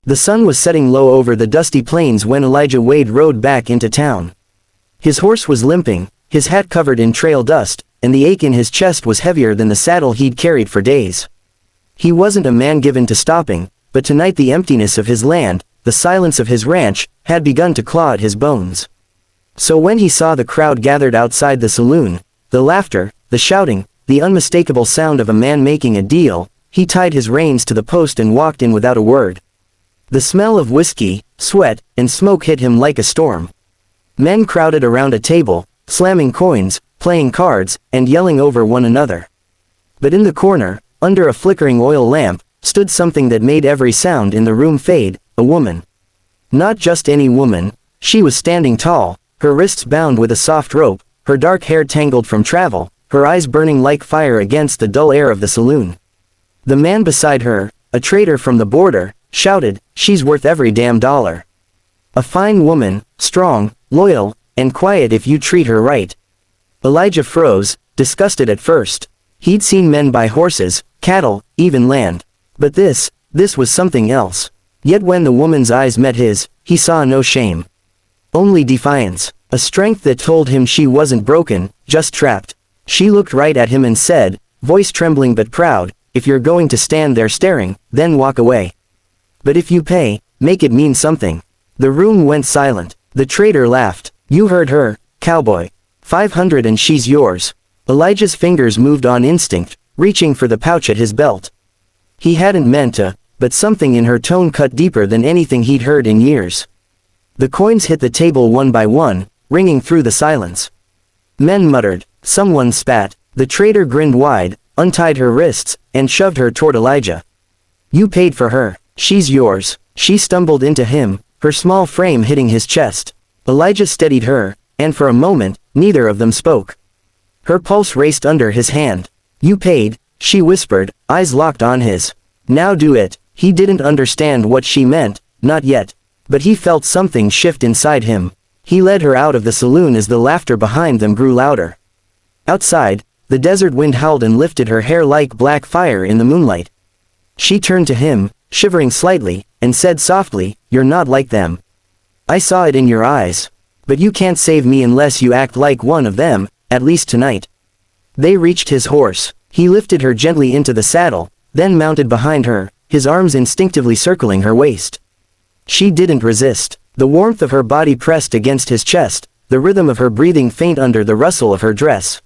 The sun was setting low over the dusty plains when Elijah Wade rode back into town. His horse was limping, his hat covered in trail dust, and the ache in his chest was heavier than the saddle he'd carried for days. He wasn't a man given to stopping, but tonight the emptiness of his land, the silence of his ranch, had begun to claw at his bones. So when he saw the crowd gathered outside the saloon, the laughter, the shouting, the unmistakable sound of a man making a deal, he tied his reins to the post and walked in without a word. The smell of whiskey, sweat, and smoke hit him like a storm. Men crowded around a table, slamming coins, playing cards, and yelling over one another. But in the corner, under a flickering oil lamp, stood something that made every sound in the room fade, a woman. Not just any woman, she was standing tall, her wrists bound with a soft rope, her dark hair tangled from travel, her eyes burning like fire against the dull air of the saloon. The man beside her, a trader from the border, shouted, "She's worth every damn dollar. A fine woman, strong, loyal, and quiet if you treat her right." Elijah froze, disgusted at first. He'd seen men buy horses, cattle, even land. But this was something else. Yet when the woman's eyes met his, he saw no shame. Only defiance, a strength that told him she wasn't broken, just trapped. She looked right at him and said, voice trembling but proud, "If you're going to stand there staring, then walk away. But if you pay, make it mean something." The room went silent. The trader laughed. "You heard her, cowboy. 500 and she's yours." Elijah's fingers moved on instinct, reaching for the pouch at his belt. He hadn't meant to, but something in her tone cut deeper than anything he'd heard in years. The coins hit the table one by one, ringing through the silence. Men muttered, someone spat, the trader grinned wide, untied her wrists, and shoved her toward Elijah. "You paid for her, she's yours." She stumbled into him, her small frame hitting his chest. Elijah steadied her, and for a moment, neither of them spoke. Her pulse raced under his hand. "You paid," she whispered, eyes locked on his. "Now do it." He didn't understand what she meant, not yet. But he felt something shift inside him. He led her out of the saloon as the laughter behind them grew louder. Outside, the desert wind howled and lifted her hair like black fire in the moonlight. She turned to him, shivering slightly, and said softly, "You're not like them. I saw it in your eyes. But you can't save me unless you act like one of them, at least tonight." They reached his horse. He lifted her gently into the saddle, then mounted behind her, his arms instinctively circling her waist. She didn't resist. The warmth of her body pressed against his chest, the rhythm of her breathing faint under the rustle of her dress.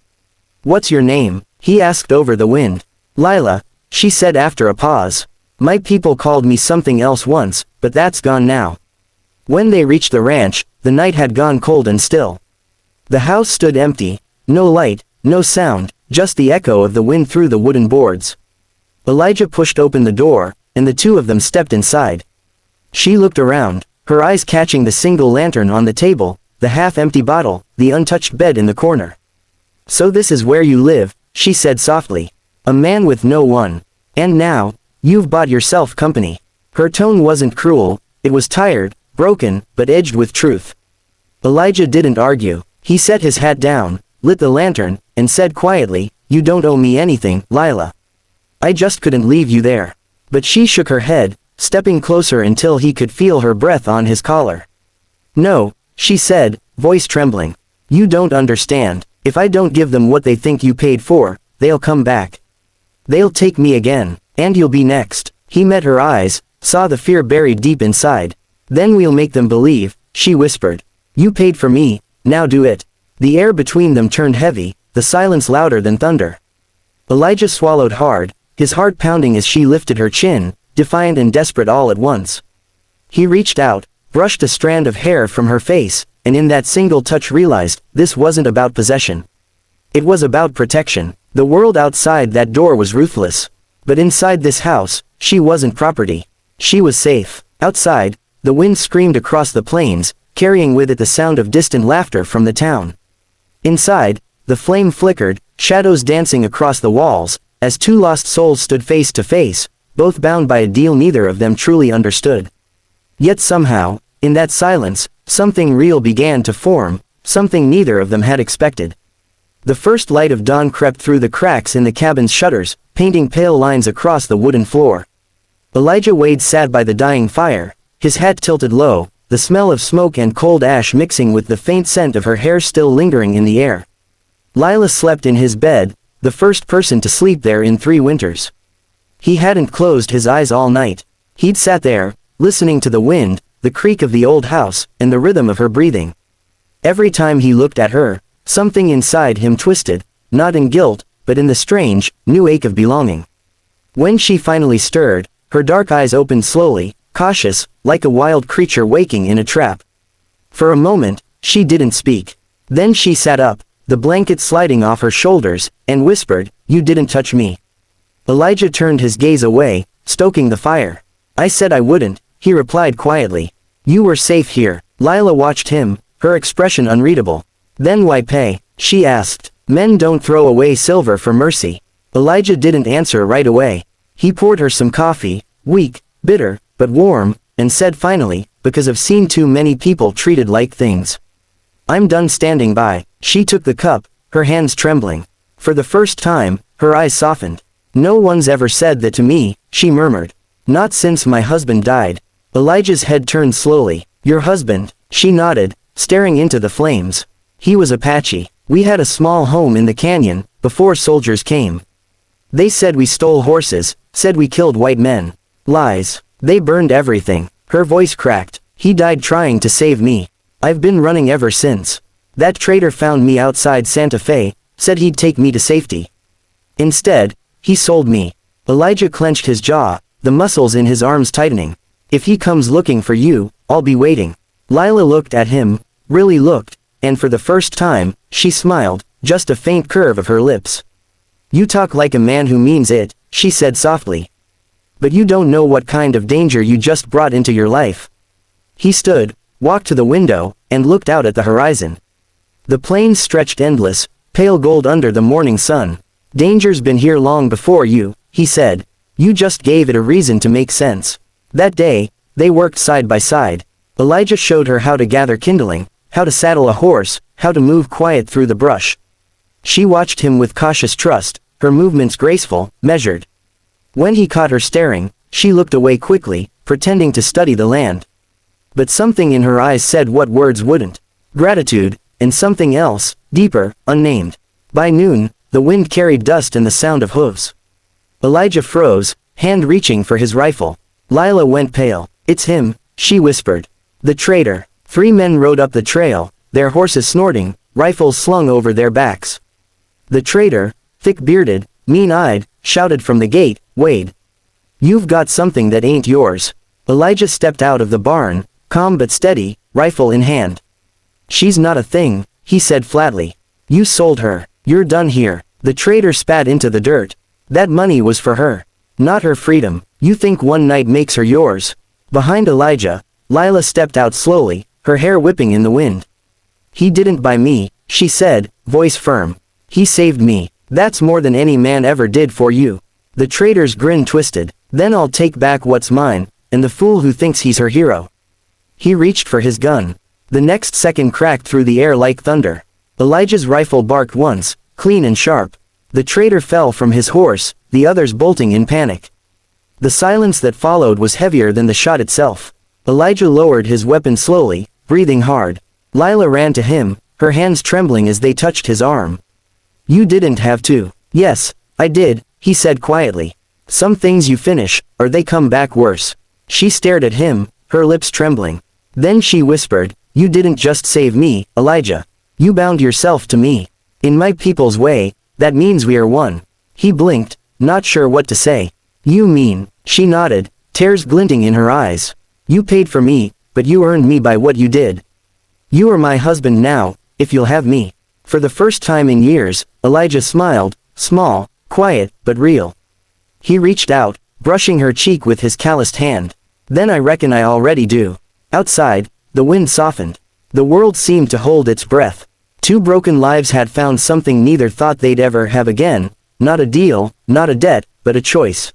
"What's your name?" he asked over the wind. "Lila," she said after a pause. "My people called me something else once, but that's gone now." When they reached the ranch, the night had gone cold and still. The house stood empty, no light, no sound, just the echo of the wind through the wooden boards. Elijah pushed open the door, and the two of them stepped inside. She looked around, her eyes catching the single lantern on the table, the half-empty bottle, the untouched bed in the corner. "So this is where you live," she said softly. "A man with no one. And now, you've bought yourself company." Her tone wasn't cruel, it was tired, broken, but edged with truth. Elijah didn't argue. He set his hat down, lit the lantern, and said quietly, "You don't owe me anything, Lila. I just couldn't leave you there." But she shook her head, stepping closer until he could feel her breath on his collar. "No," she said, voice trembling. "You don't understand. If I don't give them what they think you paid for, they'll come back. They'll take me again, and you'll be next." He met her eyes, saw the fear buried deep inside. "Then we'll make them believe," she whispered. "You paid for me, now do it." The air between them turned heavy, the silence louder than thunder. Elijah swallowed hard, his heart pounding as she lifted her chin, defiant and desperate all at once. He reached out, brushed a strand of hair from her face, and in that single touch realized, this wasn't about possession. It was about protection. The world outside that door was ruthless. But inside this house, she wasn't property. She was safe. Outside, the wind screamed across the plains, carrying with it the sound of distant laughter from the town. Inside, the flame flickered, shadows dancing across the walls, as two lost souls stood face to face, both bound by a deal neither of them truly understood. Yet somehow, in that silence, something real began to form, something neither of them had expected. The first light of dawn crept through the cracks in the cabin's shutters, painting pale lines across the wooden floor. Elijah Wade sat by the dying fire, his hat tilted low, the smell of smoke and cold ash mixing with the faint scent of her hair still lingering in the air. Lila slept in his bed, the first person to sleep there in 3 winters. He hadn't closed his eyes all night. He'd sat there, listening to the wind, the creak of the old house, and the rhythm of her breathing. Every time he looked at her, something inside him twisted, not in guilt, but in the strange, new ache of belonging. When she finally stirred, her dark eyes opened slowly, cautious, like a wild creature waking in a trap. For a moment, she didn't speak. Then she sat up, the blanket sliding off her shoulders, and whispered, "You didn't touch me." Elijah turned his gaze away, stoking the fire. "I said I wouldn't," he replied quietly. "You were safe here." Lila watched him, her expression unreadable. "Then why pay?" she asked. "Men don't throw away silver for mercy." Elijah didn't answer right away. He poured her some coffee, weak, bitter, but warm, and said finally, "Because I've seen too many people treated like things. I'm done standing by." She took the cup, her hands trembling. For the first time, her eyes softened. "No one's ever said that to me," she murmured. "Not since my husband died." Elijah's head turned slowly. "Your husband?" She nodded, staring into the flames. "He was Apache. We had a small home in the canyon, before soldiers came. They said we stole horses, said we killed white men. Lies. They burned everything." Her voice cracked. "He died trying to save me. I've been running ever since. That traitor found me outside Santa Fe, said he'd take me to safety. Instead, he sold me." Elijah clenched his jaw, the muscles in his arms tightening. "If he comes looking for you, I'll be waiting." Lila looked at him, really looked, and for the first time, she smiled, just a faint curve of her lips. "You talk like a man who means it," she said softly. "But you don't know what kind of danger you just brought into your life." He stood, walked to the window, and looked out at the horizon. The plains stretched endless, pale gold under the morning sun. "Danger's been here long before you," he said. "You just gave it a reason to make sense." That day, they worked side by side. Elijah showed her how to gather kindling, how to saddle a horse, how to move quiet through the brush. She watched him with cautious trust, her movements graceful, measured. When he caught her staring, she looked away quickly, pretending to study the land. But something in her eyes said what words wouldn't. Gratitude, and something else, deeper, unnamed. By noon, the wind carried dust and the sound of hooves. Elijah froze, hand reaching for his rifle. Lila went pale. "It's him," she whispered. "The traitor." 3 men rode up the trail, their horses snorting, rifles slung over their backs. The traitor, thick-bearded, mean-eyed, shouted from the gate, "Wade. You've got something that ain't yours." Elijah stepped out of the barn, calm but steady, rifle in hand. "She's not a thing," he said flatly. "You sold her. You're done here." The traitor spat into the dirt. "That money was for her. Not her freedom. You think one night makes her yours." Behind Elijah, Lila stepped out slowly, her hair whipping in the wind. "He didn't buy me," she said, voice firm. "He saved me. That's more than any man ever did for you." The traitor's grin twisted. "Then I'll take back what's mine, and the fool who thinks he's her hero." He reached for his gun. The next second cracked through the air like thunder. Elijah's rifle barked once, clean and sharp. The traitor fell from his horse, the others bolting in panic. The silence that followed was heavier than the shot itself. Elijah lowered his weapon slowly, breathing hard. Lila ran to him, her hands trembling as they touched his arm. "You didn't have to." "Yes, I did," he said quietly. "Some things you finish, or they come back worse." She stared at him, her lips trembling. Then she whispered, "You didn't just save me, Elijah. You bound yourself to me. In my people's way, that means we are one." He blinked, not sure what to say. "You mean," she nodded, tears glinting in her eyes. "You paid for me, but you earned me by what you did. You are my husband now, if you'll have me." For the first time in years, Elijah smiled, small, quiet, but real. He reached out, brushing her cheek with his calloused hand. "Then I reckon I already do." Outside, the wind softened. The world seemed to hold its breath. 2 broken lives had found something neither thought they'd ever have again, not a deal, not a debt, but a choice.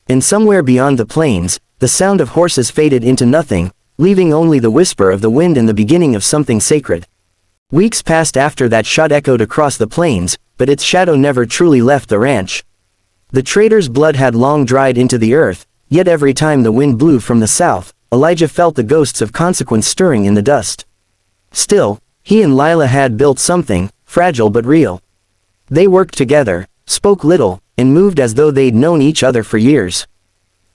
And somewhere beyond the plains, the sound of horses faded into nothing, leaving only the whisper of the wind and the beginning of something sacred. Weeks passed after that shot echoed across the plains, but its shadow never truly left the ranch. The traitor's blood had long dried into the earth, yet every time the wind blew from the south, Elijah felt the ghosts of consequence stirring in the dust. Still, he and Lila had built something, fragile but real. They worked together, spoke little, and moved as though they'd known each other for years.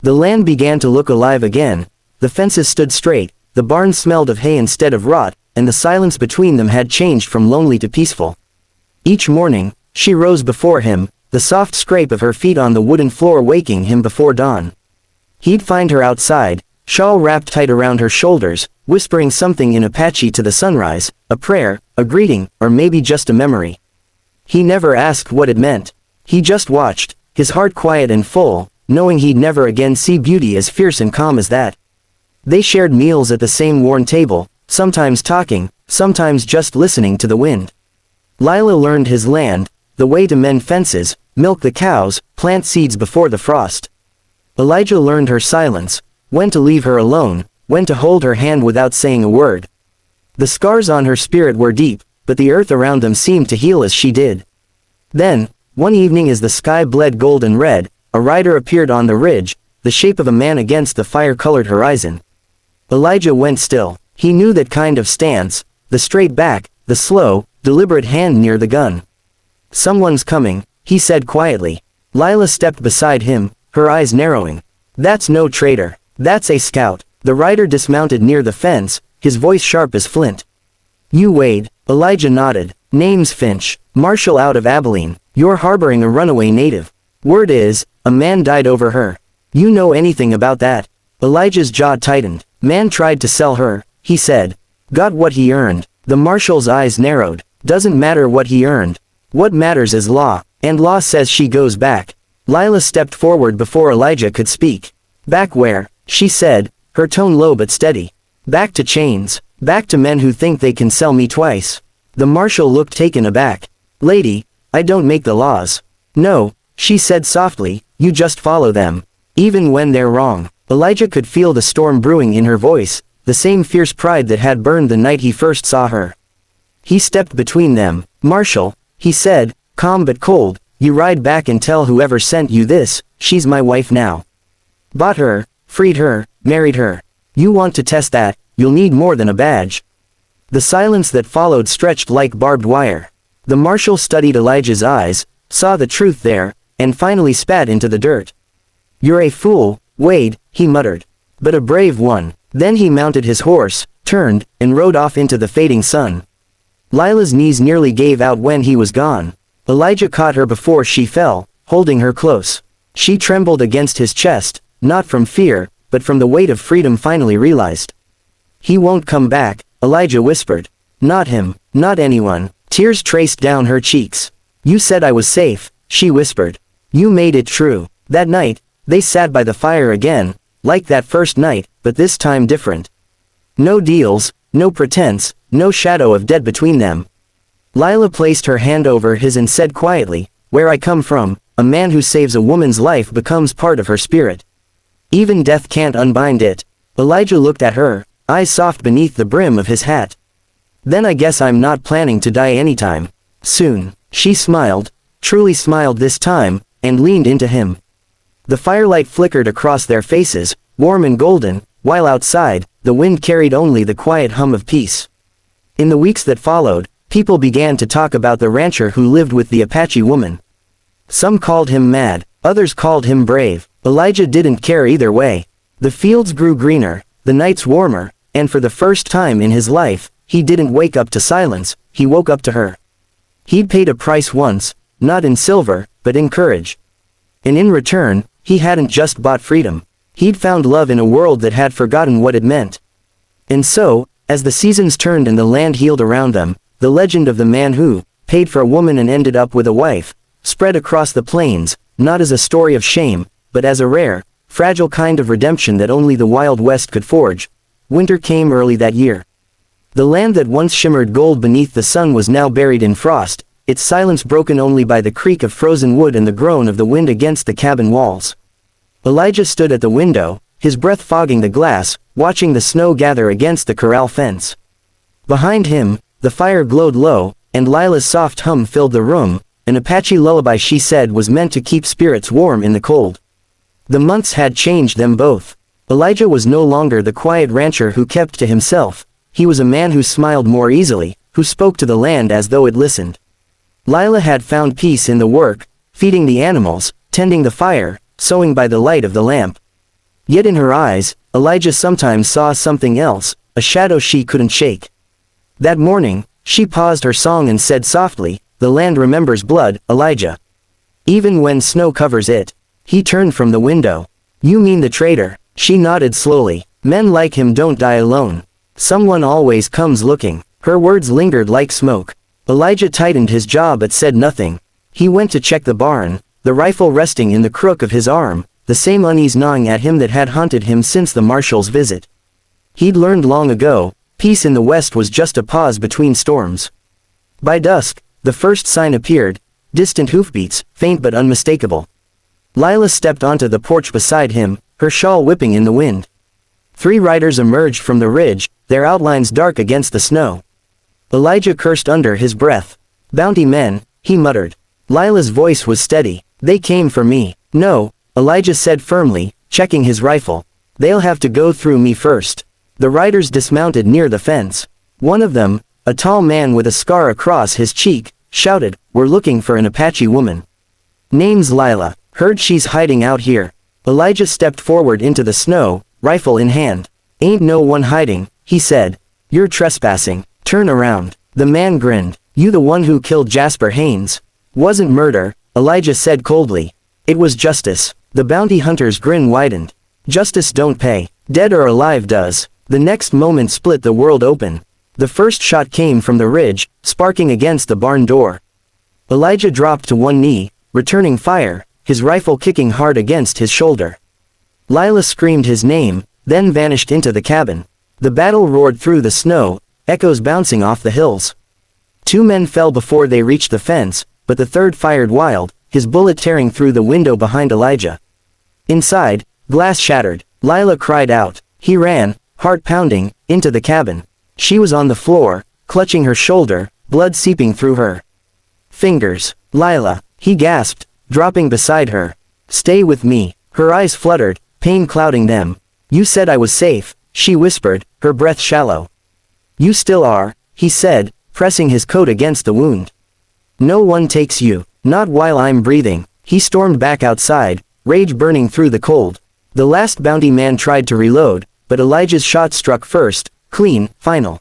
The land began to look alive again, the fences stood straight, the barn smelled of hay instead of rot, and the silence between them had changed from lonely to peaceful. Each morning, she rose before him, the soft scrape of her feet on the wooden floor waking him before dawn. He'd find her outside, shawl wrapped tight around her shoulders, whispering something in Apache to the sunrise, a prayer, a greeting, or maybe just a memory. He never asked what it meant. He just watched, his heart quiet and full, knowing he'd never again see beauty as fierce and calm as that. They shared meals at the same worn table, sometimes talking, sometimes just listening to the wind. Lila learned his land, the way to mend fences, milk the cows, plant seeds before the frost. Elijah learned her silence, when to leave her alone, when to hold her hand without saying a word. The scars on her spirit were deep, but the earth around them seemed to heal as she did. Then, one evening as the sky bled gold and red, a rider appeared on the ridge, the shape of a man against the fire-colored horizon. Elijah went still. He knew that kind of stance, the straight back, the slow, deliberate hand near the gun. "Someone's coming," he said quietly. Lila stepped beside him, her eyes narrowing. "That's no traitor. That's a scout." The rider dismounted near the fence, his voice sharp as flint. "You Wade." Elijah nodded. "Name's Finch. Marshal out of Abilene. You're harboring a runaway native. Word is, a man died over her. You know anything about that?" Elijah's jaw tightened. "Man tried to sell her," he said. "Got what he earned." The marshal's eyes narrowed. "Doesn't matter what he earned. What matters is law, and law says she goes back." Lila stepped forward before Elijah could speak. "Back where?" she said, her tone low but steady. "Back to chains. Back to men who think they can sell me twice." The marshal looked taken aback. "Lady, I don't make the laws." "No," she said softly, "you just follow them. Even when they're wrong." Elijah could feel the storm brewing in her voice, the same fierce pride that had burned the night he first saw her. He stepped between them. "Marshal," he said, calm but cold, "you ride back and tell whoever sent you this, she's my wife now. Bought her, freed her, married her. You want to test that, you'll need more than a badge." The silence that followed stretched like barbed wire. The marshal studied Elijah's eyes, saw the truth there, and finally spat into the dirt. "You're a fool, Wade," he muttered. "But a brave one." Then he mounted his horse, turned, and rode off into the fading sun. Lila's knees nearly gave out when he was gone. Elijah caught her before she fell, holding her close. She trembled against his chest, not from fear, but from the weight of freedom finally realized. "He won't come back," Elijah whispered. "Not him, not anyone." Tears traced down her cheeks. "You said I was safe," she whispered. "You made it true." That night, they sat by the fire again, like that first night, but this time different. No deals, no pretense, no shadow of dead between them. Lila placed her hand over his and said quietly, "Where I come from, a man who saves a woman's life becomes part of her spirit. Even death can't unbind it." Elijah looked at her, eyes soft beneath the brim of his hat. "Then I guess I'm not planning to die anytime soon." She smiled, truly smiled this time, and leaned into him. The firelight flickered across their faces, warm and golden, while outside, the wind carried only the quiet hum of peace. In the weeks that followed, people began to talk about the rancher who lived with the Apache woman. Some called him mad, others called him brave. Elijah didn't care either way. The fields grew greener, the nights warmer, and for the first time in his life, he didn't wake up to silence, he woke up to her. He'd paid a price once, not in silver, but in courage. And in return, he hadn't just bought freedom. He'd found love in a world that had forgotten what it meant. And so, as the seasons turned and the land healed around them, the legend of the man who paid for a woman and ended up with a wife spread across the plains, not as a story of shame, but as a rare, fragile kind of redemption that only the Wild West could forge. Winter came early that year. The land that once shimmered gold beneath the sun was now buried in frost, its silence broken only by the creak of frozen wood and the groan of the wind against the cabin walls. Elijah stood at the window, his breath fogging the glass, watching the snow gather against the corral fence. Behind him, the fire glowed low, and Lila's soft hum filled the room, an Apache lullaby she said was meant to keep spirits warm in the cold. The months had changed them both. Elijah was no longer the quiet rancher who kept to himself. He was a man who smiled more easily, who spoke to the land as though it listened. Lila had found peace in the work, feeding the animals, tending the fire, sewing by the light of the lamp. Yet in her eyes, Elijah sometimes saw something else, a shadow she couldn't shake. That morning, she paused her song and said softly, "The land remembers blood, Elijah. Even when snow covers it." He turned from the window. "You mean the traitor?" She nodded slowly. "Men like him don't die alone. Someone always comes looking." Her words lingered like smoke. Elijah tightened his jaw but said nothing. He went to check the barn, the rifle resting in the crook of his arm, the same unease gnawing at him that had haunted him since the marshal's visit. He'd learned long ago, peace in the west was just a pause between storms. By dusk, the first sign appeared, distant hoofbeats, faint but unmistakable. Lila stepped onto the porch beside him, her shawl whipping in the wind. 3 riders emerged from the ridge, their outlines dark against the snow. Elijah cursed under his breath. "Bounty men," he muttered. Lila's voice was steady. "They came for me." "No," Elijah said firmly, checking his rifle. "They'll have to go through me first." The riders dismounted near the fence. One of them, a tall man with a scar across his cheek, shouted, "We're looking for an Apache woman. Name's Lila. Heard she's hiding out here." Elijah stepped forward into the snow, rifle in hand. "Ain't no one hiding," he said. "You're trespassing. Turn around." The man grinned. "You the one who killed Jasper Haynes?" "Wasn't murder," Elijah said coldly. "It was justice." The bounty hunter's grin widened. "Justice don't pay. Dead or alive does." The next moment split the world open. The first shot came from the ridge, sparking against the barn door. Elijah dropped to one knee, returning fire, his rifle kicking hard against his shoulder. Lila screamed his name, then vanished into the cabin. The battle roared through the snow, echoes bouncing off the hills. 2 men fell before they reached the fence, but the third fired wild, his bullet tearing through the window behind Elijah. Inside, glass shattered. Lila cried out. He ran, heart pounding, into the cabin. She was on the floor, clutching her shoulder, blood seeping through her fingers. "Lila," he gasped, dropping beside her. "Stay with me." Her eyes fluttered, pain clouding them. "You said I was safe," she whispered, her breath shallow. "You still are," he said, pressing his coat against the wound. "No one takes you, not while I'm breathing." He stormed back outside, rage burning through the cold. The last bounty man tried to reload, but Elijah's shot struck first, clean, final.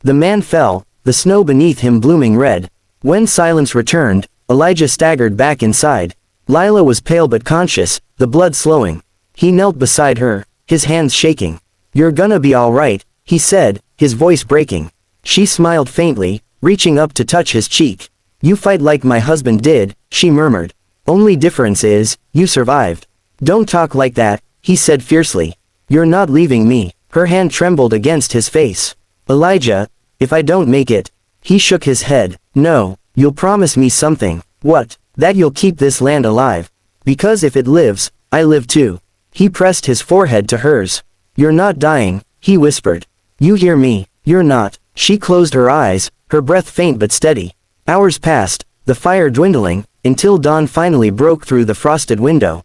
The man fell, the snow beneath him blooming red. When silence returned, Elijah staggered back inside. Lila was pale but conscious, the blood slowing. He knelt beside her, his hands shaking. "You're gonna be all right," he said, his voice breaking. She smiled faintly, reaching up to touch his cheek. "You fight like my husband did," she murmured. "Only difference is, you survived." "Don't talk like that," he said fiercely. "You're not leaving me." Her hand trembled against his face. "Elijah, if I don't make it." He shook his head. "No, you'll promise me something." "What?" "That you'll keep this land alive. Because if it lives, I live too." He pressed his forehead to hers. "You're not dying," he whispered. "You hear me, you're not." She closed her eyes, her breath faint but steady. Hours passed, the fire dwindling, until dawn finally broke through the frosted window.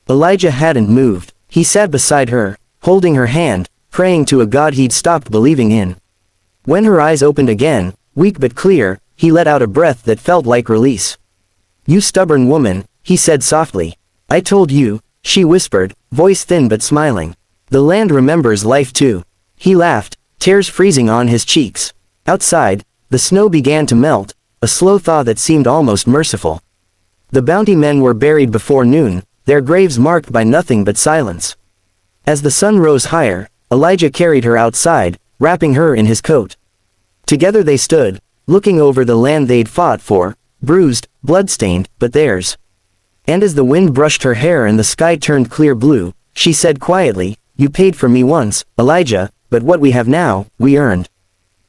Elijah hadn't moved. He sat beside her, holding her hand, praying to a God he'd stopped believing in. When her eyes opened again, weak but clear, he let out a breath that felt like release. "You stubborn woman," he said softly. "I told you," she whispered, voice thin but smiling. "The land remembers life too." He laughed, tears freezing on his cheeks. Outside, the snow began to melt, a slow thaw that seemed almost merciful. The bounty men were buried before noon, their graves marked by nothing but silence. As the sun rose higher, Elijah carried her outside, wrapping her in his coat. Together they stood, looking over the land they'd fought for, bruised, blood-stained, but theirs. And as the wind brushed her hair and the sky turned clear blue, she said quietly, "You paid for me once, Elijah, but what we have now, we earned."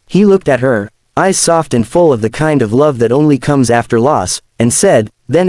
He looked at her, eyes soft and full of the kind of love that only comes after loss, and said, "Then it